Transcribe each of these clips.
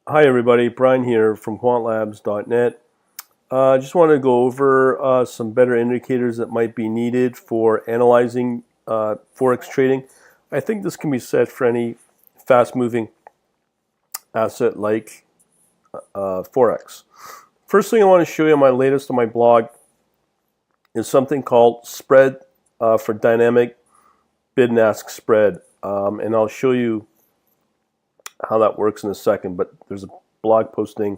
Hi everybody, Brian here from quantlabs.net. I just want to go over some better indicators that might be needed for analyzing forex trading. I think this can be said for any fast-moving asset like forex. First thing I want to show you on my latest on my blog is something called spread for dynamic bid and ask spread, and I'll show you how that works in a second, but there's a blog posting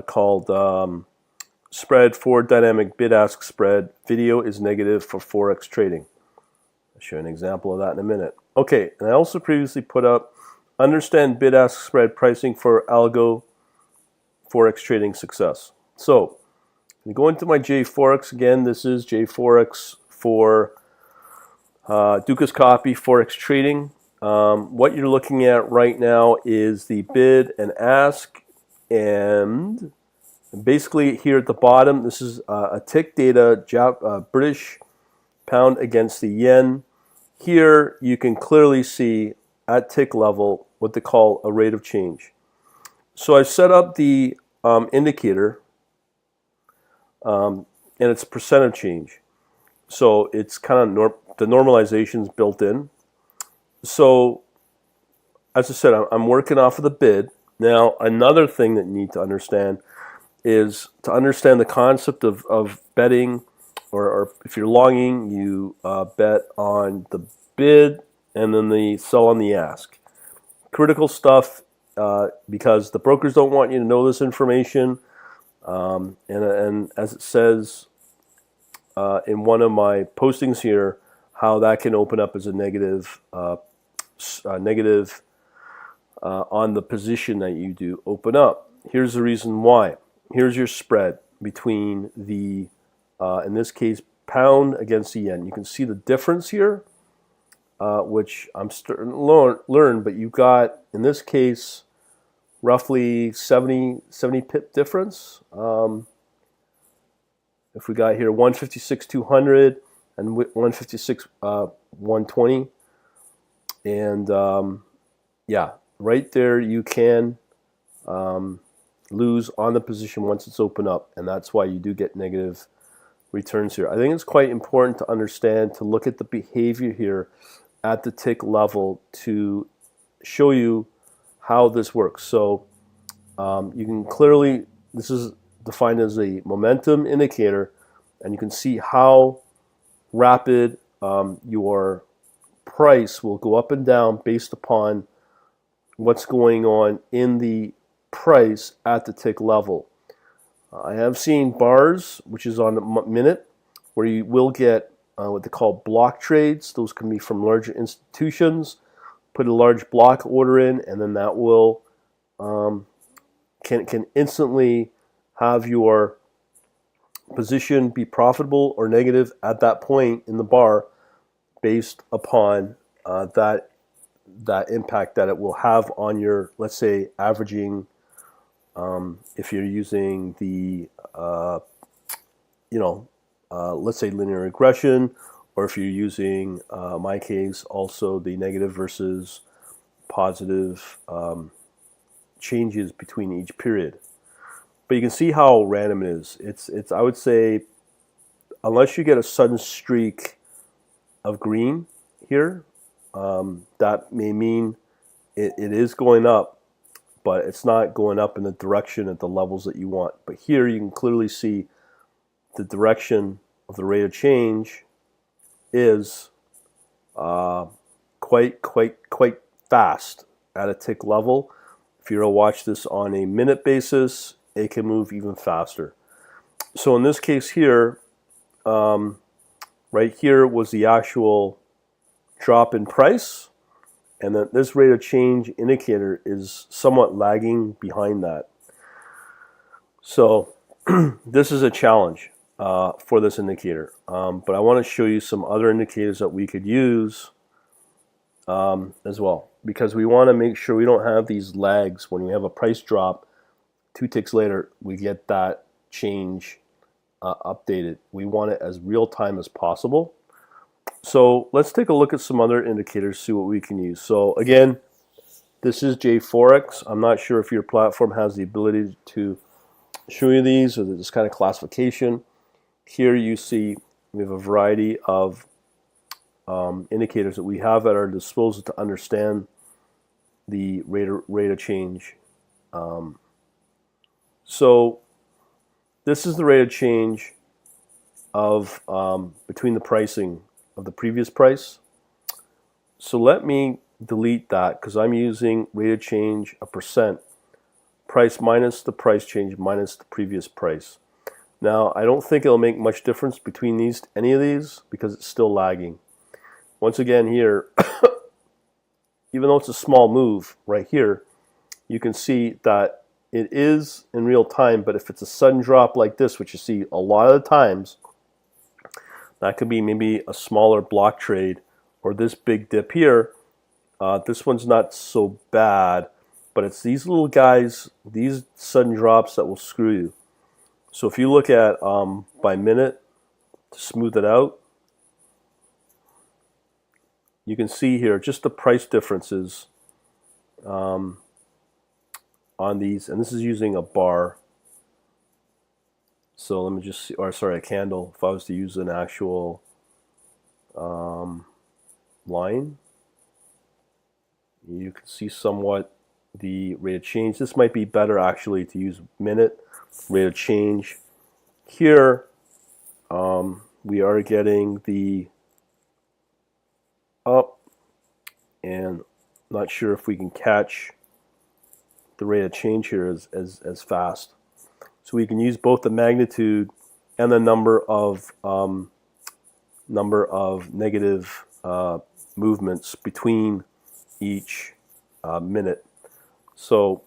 called Spread for Dynamic Bid-Ask Spread. Video is negative for forex trading. I'll show you an example of that in a minute. Okay, and I also previously put up Understand Bid-Ask Spread Pricing for Algo Forex Trading Success. So, I'm going to my JForex again. This is JForex for Duca's Copy Forex Trading. What you're looking at right now is the bid and ask, and basically here at the bottom, this is a tick data, British pound against the yen. Here you can clearly see at tick level what they call a rate of change. So I set up the indicator, and it's percent of change. So it's kind of the normalization is built in. So, as I said, I'm working off of the bid. Now, another thing that you need to understand is to understand the concept of betting, or if you're longing, you bet on the bid and then the sell on the ask. Critical stuff because the brokers don't want you to know this information. And as it says in one of my postings here, how that can open up as a negative on the position that you do open up. Here's the reason why. Here's your spread between the, in this case, pound against the yen. You can see the difference here, which I'm starting to learn, but you've got, in this case, roughly 70 pip difference. If we got here 156.200 and 156.120, and yeah, right there you can lose on the position once it's open up, and that's why you do get negative returns here. I think it's quite important to understand, to look at the behavior here at the tick level to show you how this works. So you can clearly, this is defined as a momentum indicator, and you can see how rapid your price will go up and down based upon what's going on in the price at the tick level. I have seen bars, which is on a minute, where you will get what they call block trades. Those can be from larger institutions. Put a large block order in, and then that will can instantly have your position be profitable or negative at that point in the bar, based upon that impact that it will have on your, let's say, averaging. If you're using the, let's say linear regression, or if you're using, my case, also the negative versus positive changes between each period. But you can see how random it is. It's I would say, unless you get a sudden streak of green here, that may mean it is going up, but it's not going up in the direction at the levels that you want. But here you can clearly see the direction of the rate of change is quite fast at a tick level. If you're to watch this on a minute basis, it can move even faster. So in this case here, right here was the actual drop in price, and then this rate of change indicator is somewhat lagging behind that. So this is a challenge for this indicator, but I want to show you some other indicators that we could use as well, because we want to make sure we don't have these lags. When we have a price drop, 2 ticks later we get that change updated. We want it as real time as possible. So let's take a look at some other indicators, see what we can use. So again, This is J4X. I'm not sure if your platform has the ability to show you these or this kind of classification. Here you see we have a variety of indicators that we have at our disposal to understand the rate of change. So this is the rate of change of between the pricing of the previous price. So let me delete that because I'm using rate of change a percent, price minus the price change minus the previous price. Now I don't think it'll make much difference between any of these because it's still lagging. Once again here, even though it's a small move right here, you can see that it is in real time, but if it's a sudden drop like this, which you see a lot of the times, that could be maybe a smaller block trade, or this big dip here. This one's not so bad, but it's these little guys, these sudden drops that will screw you. So if you look at by minute to smooth it out, you can see here just the price differences on these, and this is using a bar. So let me just see, or sorry, a candle. If I was to use an actual line, you can see somewhat the rate of change. This might be better actually to use minute rate of change. Here we are getting the up, and not sure if we can catch the rate of change here as fast. So we can use both the magnitude and the number of negative movements between each minute. So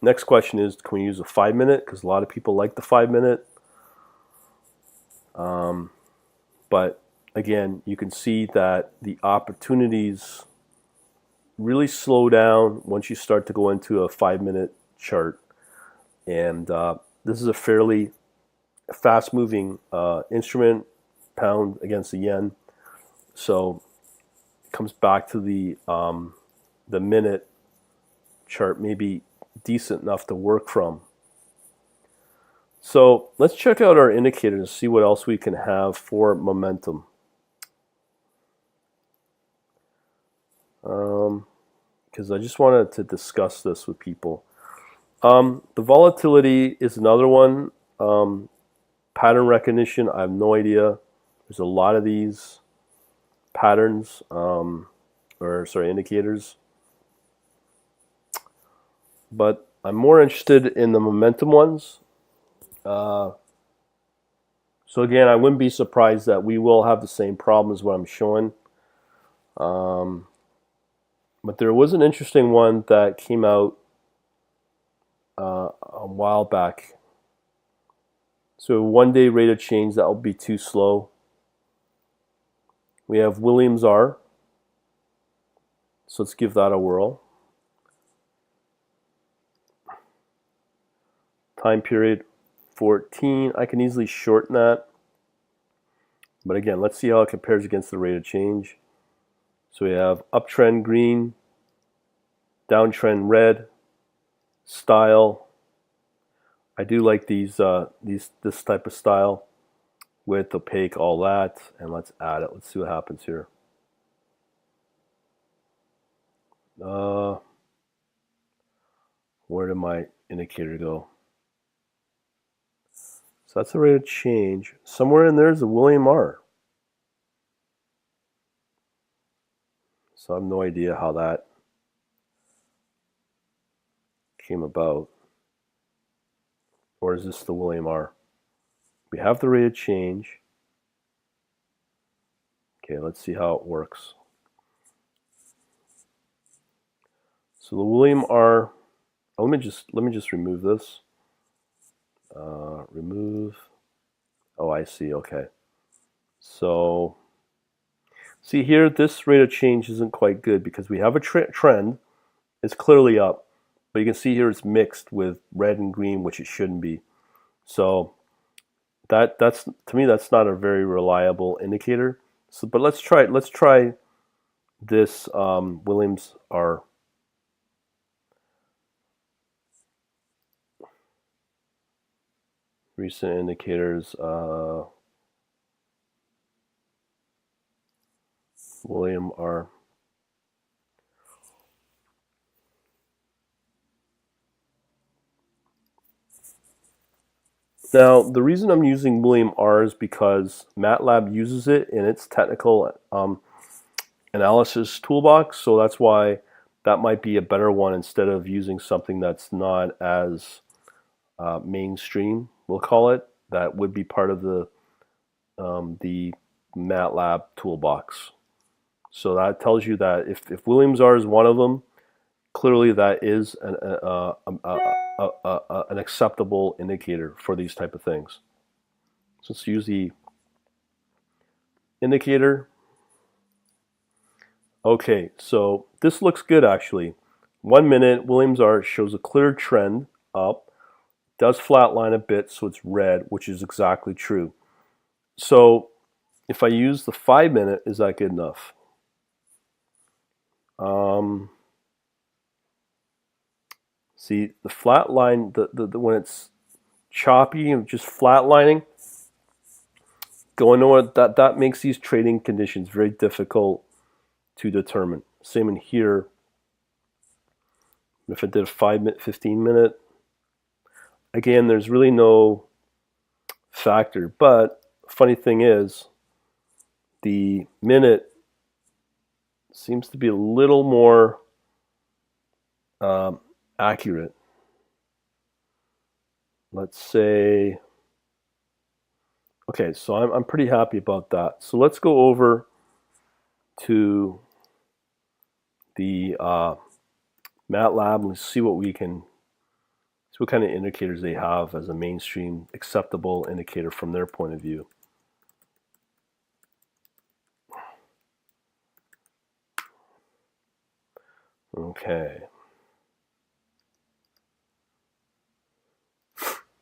next question is, can we use a 5 minute? Because a lot of people like the 5 minute. But again, you can see that the opportunities really slow down once you start to go into a 5 minute chart. And this is a fairly fast moving instrument, pound against the yen. So it comes back to the minute chart, maybe decent enough to work from. So let's check out our indicators and see what else we can have for momentum. Because I just wanted to discuss this with people. The volatility is another one. Pattern recognition, I have no idea. There's a lot of these patterns, indicators. But I'm more interested in the momentum ones. So again, I wouldn't be surprised that we will have the same problem as what I'm showing. But there was an interesting one that came out a while back. So 1 day rate of change, that will be too slow. We have Williams R. So let's give that a whirl. Time period 14. I can easily shorten that. But again, let's see how it compares against the rate of change. So we have uptrend green, downtrend red, style. I do like this type of style with opaque, all that, and let's add it. Let's see what happens here. Where did my indicator go? So that's the rate of change. Somewhere in there is a William R. So I have no idea how that came about. Or is this the William R? We have the rate of change. Okay, let's see how it works. So the William R. Let me just remove this. Remove. Oh, I see. Okay. So see here, this rate of change isn't quite good because we have a trend. It's clearly up, but you can see here it's mixed with red and green, which it shouldn't be. So that's to me, that's not a very reliable indicator. So, but let's try this Williams R. recent indicators, William R. Now, the reason I'm using William R is because Matlab uses it in its technical analysis toolbox, so that's why that might be a better one instead of using something that's not as mainstream, we'll call it, that would be part of the Matlab toolbox. So that tells you that if Williams R is one of them, clearly that is an acceptable indicator for these type of things. So let's use the indicator. Okay, so this looks good actually. 1 minute, Williams R shows a clear trend up, does flatline a bit, so it's red, which is exactly true. So if I use the 5 minute, is that good enough? See, the flat line, when it's choppy and just flatlining, going on, that makes these trading conditions very difficult to determine. Same in here. If I did a 5 minute, 15 minute, again, there's really no factor. But funny thing is, the minute seems to be a little more accurate. Let's say, okay, so I'm pretty happy about that. So let's go over to the Matlab and see what we can, see what kind of indicators they have as a mainstream acceptable indicator from their point of view. Okay.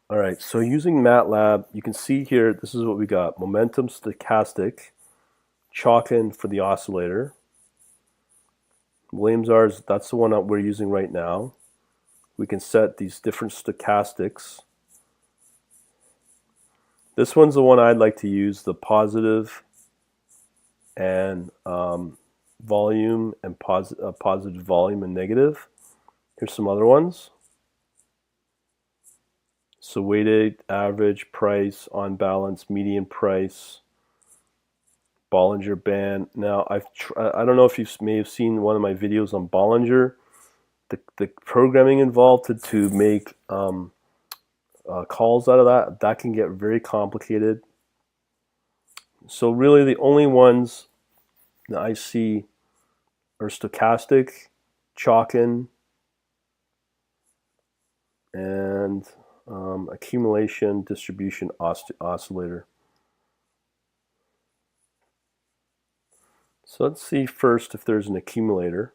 All right, so using Matlab, you can see here, this is what we got. Momentum stochastic, chalk-in for the oscillator. Williams R, that's the one that we're using right now. We can set these different stochastics. This one's the one I'd like to use, the positive and volume and positive volume and negative. Here's some other ones. So weighted average price, on balance, median price, Bollinger Band. Now I don't know if you may have seen one of my videos on Bollinger. The programming involved to make calls out of that can get very complicated. So really the only ones that I see are stochastic, chalk-in, and accumulation distribution oscillator. So let's see first if there's an accumulator.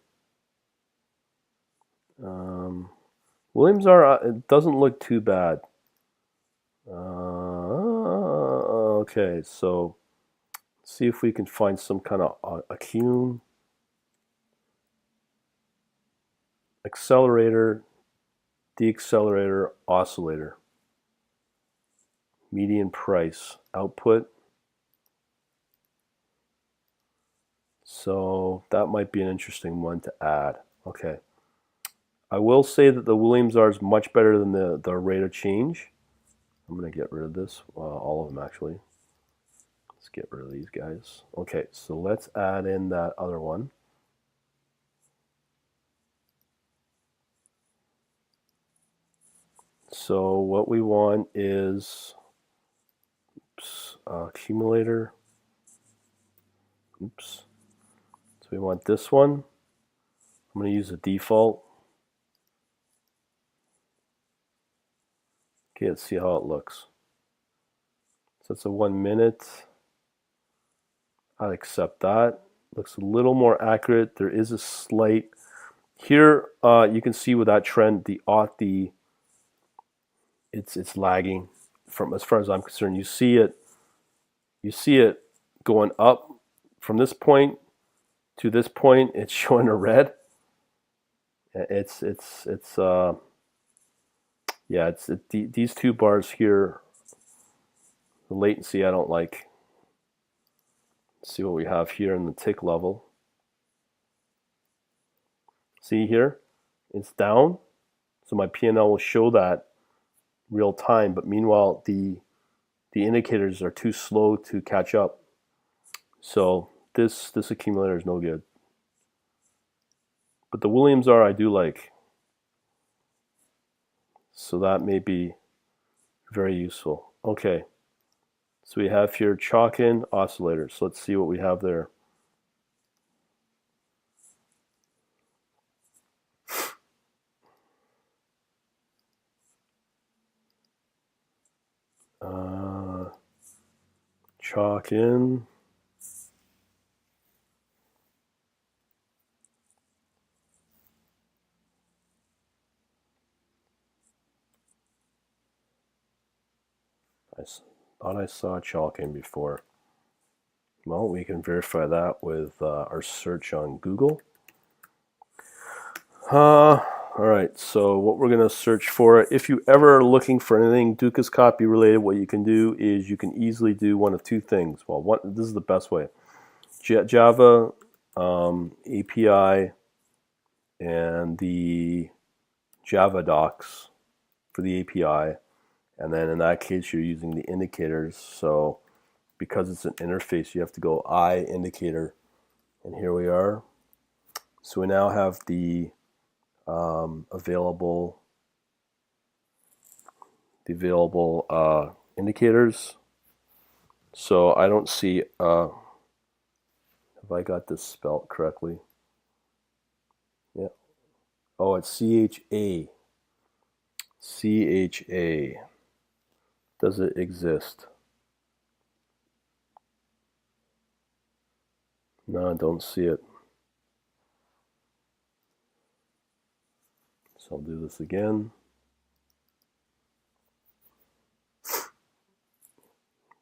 Williams R, it doesn't look too bad. Okay, so let's see if we can find some kind of accum, accelerator, deaccelerator, oscillator, median price, output. So that might be an interesting one to add. Okay. I will say that the Williams R is much better than the rate of change. I'm going to get rid of this, all of them actually. Let's get rid of these guys. Okay, so let's add in that other one. So what we want is, accumulator. Oops. So we want this one. I'm going to use a default. Okay, let's see how it looks. So it's a 1 minute. I'd accept that. Looks a little more accurate. There is a slight here. You can see with that trend, it's lagging from, as far as I'm concerned. You see it going up from this point to this point. It's showing a red. These two bars here The latency I don't like. Let's see what we have here in the tick level. See here, it's down, so my P&L will show that real time, but meanwhile the indicators are too slow to catch up. So this accumulator is no good. But the Williams R I do like. So that may be very useful. Okay, so we have here chalk-in oscillators. So let's see what we have there. Chalk-in. I thought I saw chalk-in before. Well, we can verify that with our search on Google. All right, so what we're going to search for, if you ever are looking for anything Dukascopy related, what you can do is you can easily do one of two things. Well, this is the best way. Java API and the Java docs for the API, and then in that case you're using the indicators. So because it's an interface, you have to go I indicator, and here we are. So we now have the available indicators. So I don't see, have I got this spelt correctly? Yeah. Oh, it's CHA. CHA. Does it exist? No, I don't see it. So I'll do this again.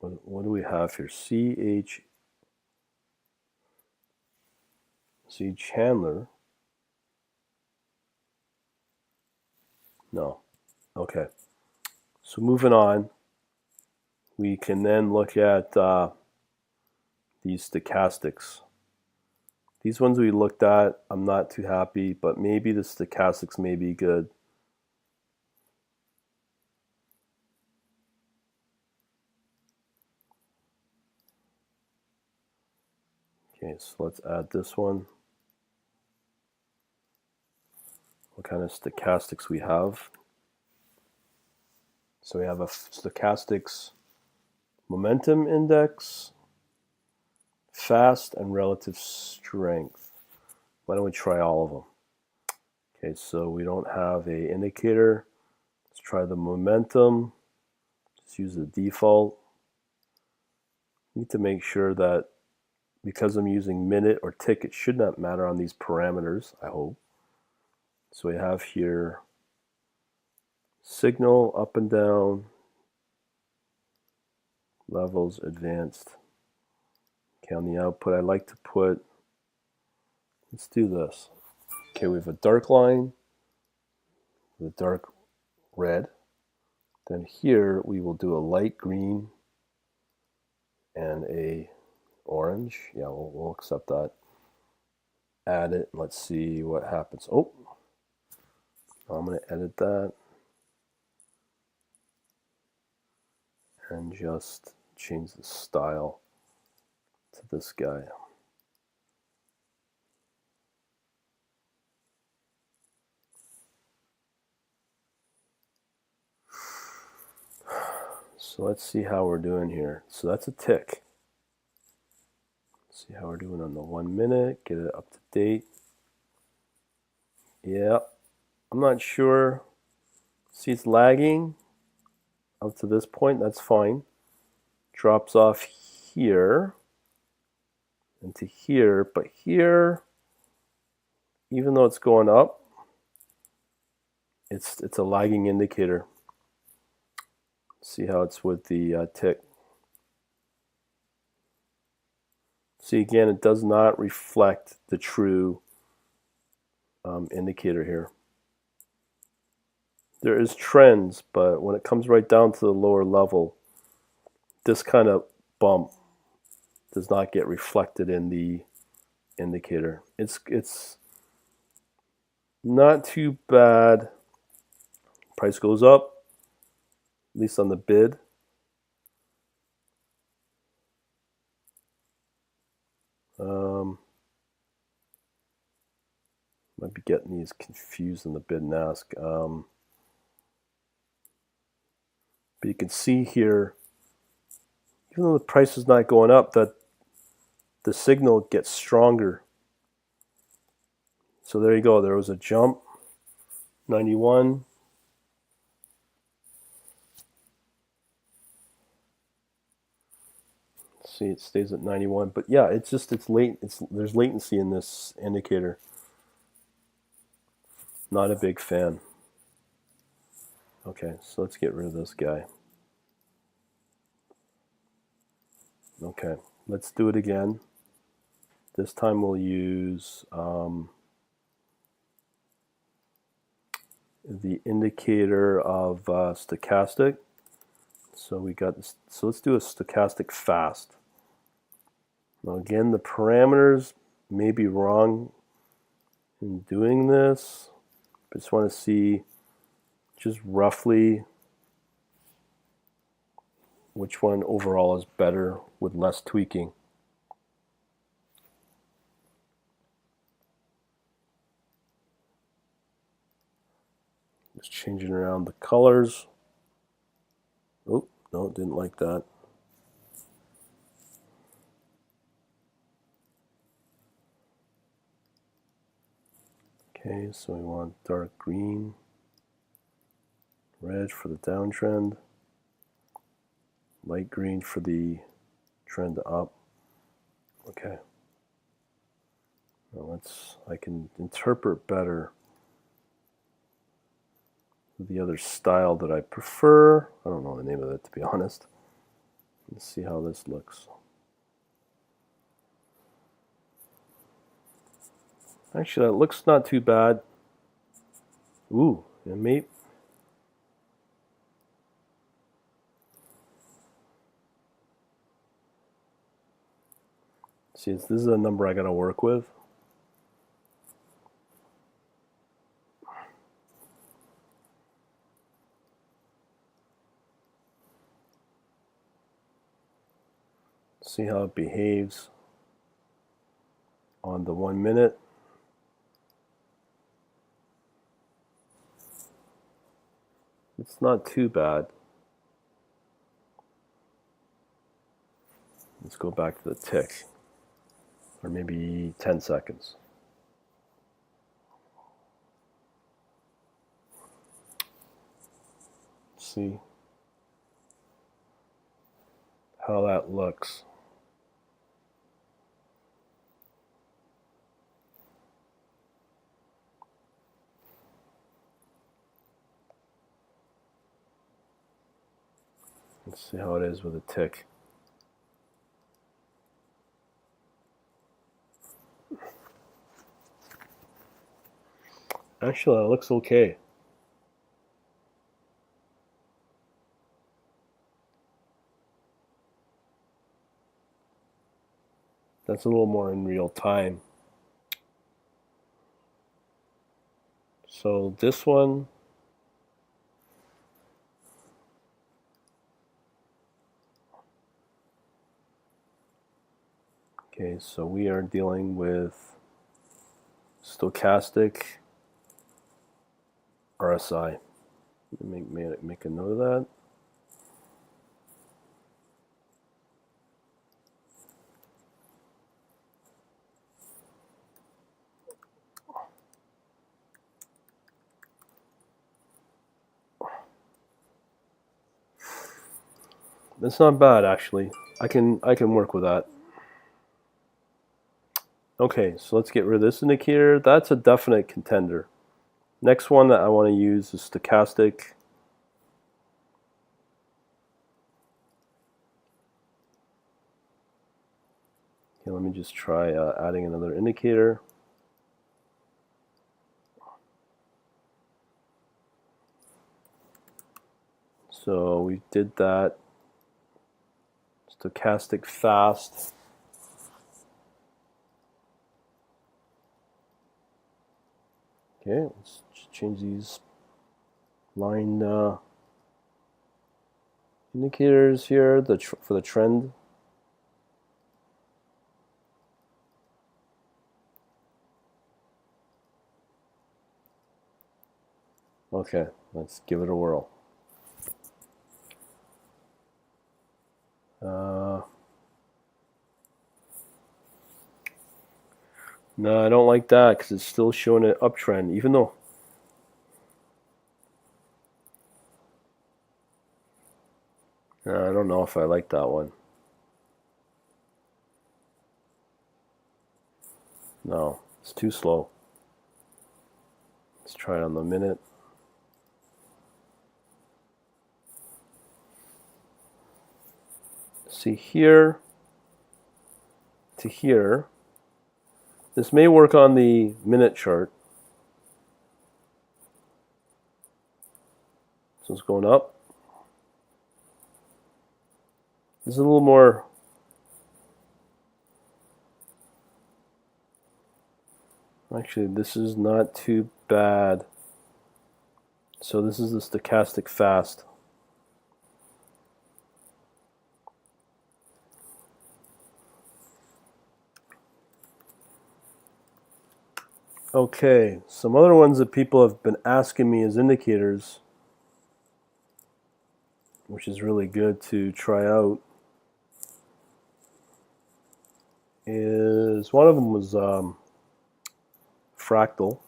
What do we have here? C Chandler. No. Okay. So moving on, we can then look at these stochastics. These ones we looked at, I'm not too happy, but maybe the stochastics may be good. Okay, so let's add this one. What kind of stochastics we have? So we have a stochastics momentum index, fast, and relative strength. Why don't we try all of them? Okay, so we don't have a indicator. Let's try the momentum. Just use the default. Need to make sure that because I'm using minute or tick, it should not matter on these parameters, I hope. So we have here signal, up and down, levels, advanced. Okay, on the output, I like to put, let's do this. Okay, we have a dark line with a dark red. Then here we will do a light green and a orange. Yeah, we'll accept that. Add it. Let's see what happens. Oh, I'm going to edit that and just change the style to this guy. So let's see how we're doing here. So that's a tick. Let's see how we're doing on the 1 minute. Get it up to date. Yeah, I'm not sure. See, it's lagging up to this point. That's fine. Drops off here into here, but here, even though it's going up, it's a lagging indicator. See how it's with the tick. See, again, it does not reflect the true indicator here. There is trends, but when it comes right down to the lower level, this kind of bump does not get reflected in the indicator. It's not too bad. Price goes up, at least on the bid. Might be getting these confused in the bid and ask. But you can see here, even though the price is not going up, that the signal gets stronger. So there you go. There was a jump, 91. See, it stays at 91. But yeah, it's late. There's latency in this indicator. Not a big fan. Okay, so let's get rid of this guy. Okay, let's do it again. This time we'll use the indicator of stochastic. So we got this. So let's do a stochastic fast. Now again, the parameters may be wrong in doing this. I just want to see just roughly which one overall is better with less tweaking. Just changing around the colors. Oh, no, didn't like that. Okay, so we want dark green, red for the downtrend, light green for the trend up. Okay. Now I can interpret better the other style that I prefer. I don't know the name of it, to be honest. Let's see how this looks. Actually, that looks not too bad. Ooh, and maybe. See, this is a number I gotta work with. See how it behaves on the 1 minute. It's not too bad. Let's go back to the tick, or maybe 10 seconds. See how that looks. Let's see how it is with a tick. Actually, that looks okay. That's a little more in real time. So this one, okay, so we are dealing with stochastic RSI. Make a note of that. That's not bad, actually. I can work with that. Okay, so let's get rid of this indicator. That's a definite contender. Next one that I want to use is stochastic. Okay, let me just try adding another indicator. So we did that. Stochastic fast. Okay, let's just change these line indicators here for the trend. Okay, let's give it a whirl. No, I don't like that because it's still showing an uptrend, even though I don't know if I like that one. No, it's too slow. Let's try it on the minute. See here to here. This may work on the minute chart. So it's going up. This is a little more. Actually, this is not too bad. So this is the stochastic fast. Okay, some other ones that people have been asking me as indicators, which is really good to try out, is one of them was Fractal.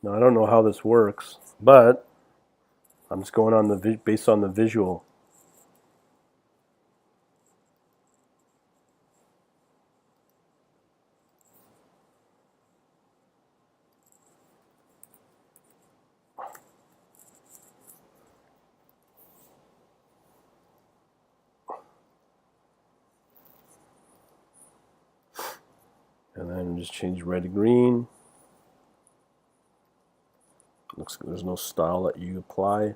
Now I don't know how this works, but I'm just going on the based on the visual. And then just change red to green. Looks like there's no style that you apply.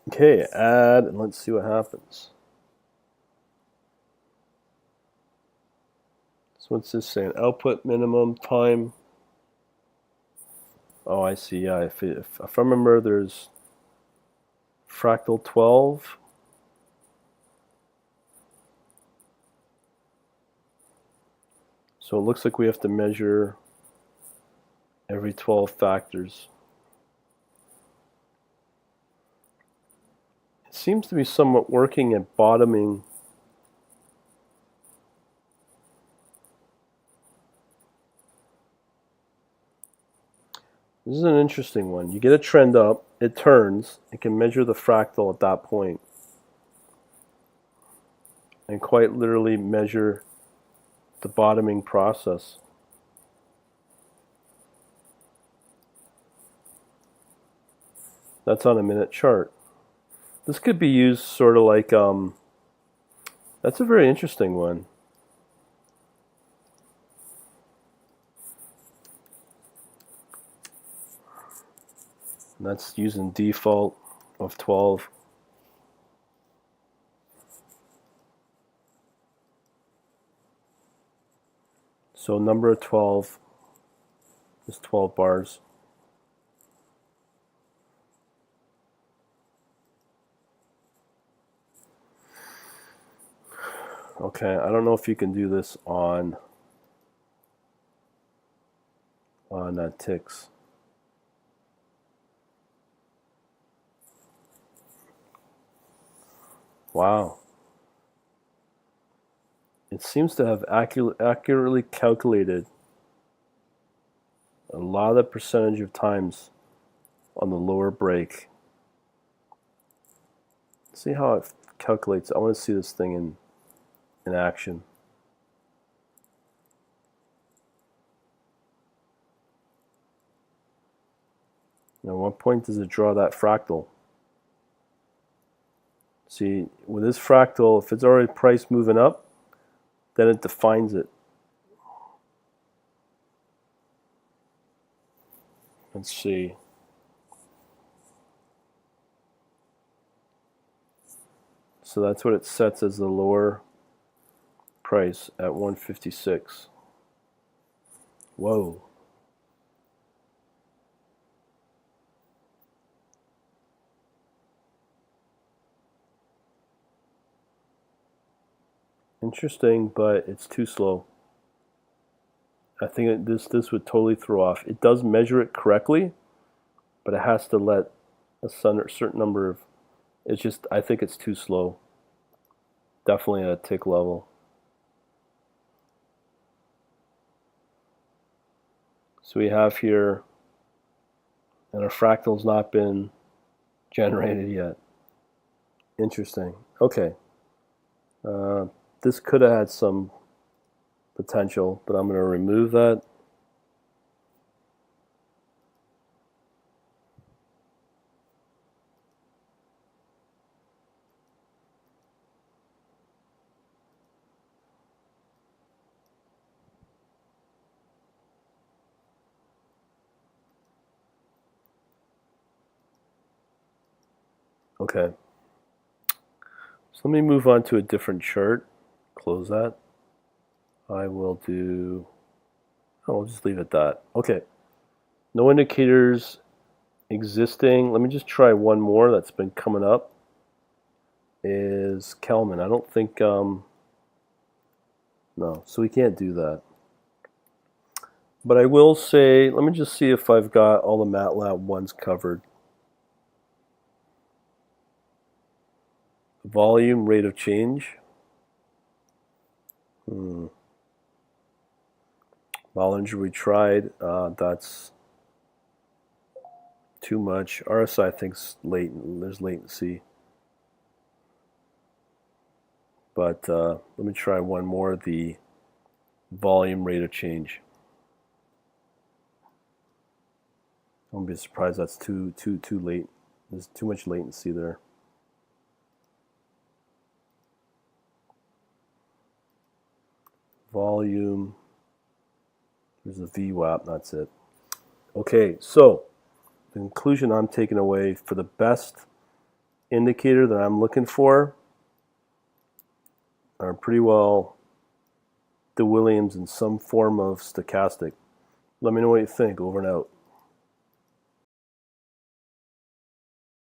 Okay, add, and let's see what happens. So what's this saying? Output minimum time. Oh, I see. Yeah, if I remember, there's fractal 12. So it looks like we have to measure every 12 factors. It seems to be somewhat working at bottoming. This is an interesting one. You get a trend up, it turns, it can measure the fractal at that point, and quite literally measure the bottoming process. That's on a minute chart. This could be used sort of like, that's a very interesting one. And that's using default of 12. So number of 12 is 12 bars. Okay, I don't know if you can do this on ticks. Wow. It seems to have accurately calculated a lot of the percentage of times on the lower break. See how it calculates. I want to see this thing in action. Now, at what point does it draw that fractal? See, with this fractal, if it's already price moving up, then it defines it. Let's see. So that's what it sets as the lower price at 156. Whoa. Interesting, but it's too slow. I think this would totally throw off. It does measure it correctly, but it has to let a certain number of. It's just, I think it's too slow. Definitely at a tick level. So we have here, and our fractal's not been generated yet. Interesting. Okay. This could have had some potential, but I'm going to remove that. Okay. So let me move on to a different chart. Close that. I will do. Oh, we'll just leave it at that. Okay. No indicators existing. Let me just try one more that's been coming up. Is Kelman. I don't think. No, so we can't do that. But I will say, let me just see if I've got all the Matlab ones covered. Volume, rate of change. Bollinger we tried. That's too much. RSI I think's latent. There's latency. But let me try one more. The volume, rate of change. I won't be surprised that's too late. There's too much latency there. Volume. There's a VWAP. That's it. Okay, so the conclusion I'm taking away for the best indicator that I'm looking for are pretty well the Williams in some form of stochastic. Let me know what you think. Over and out.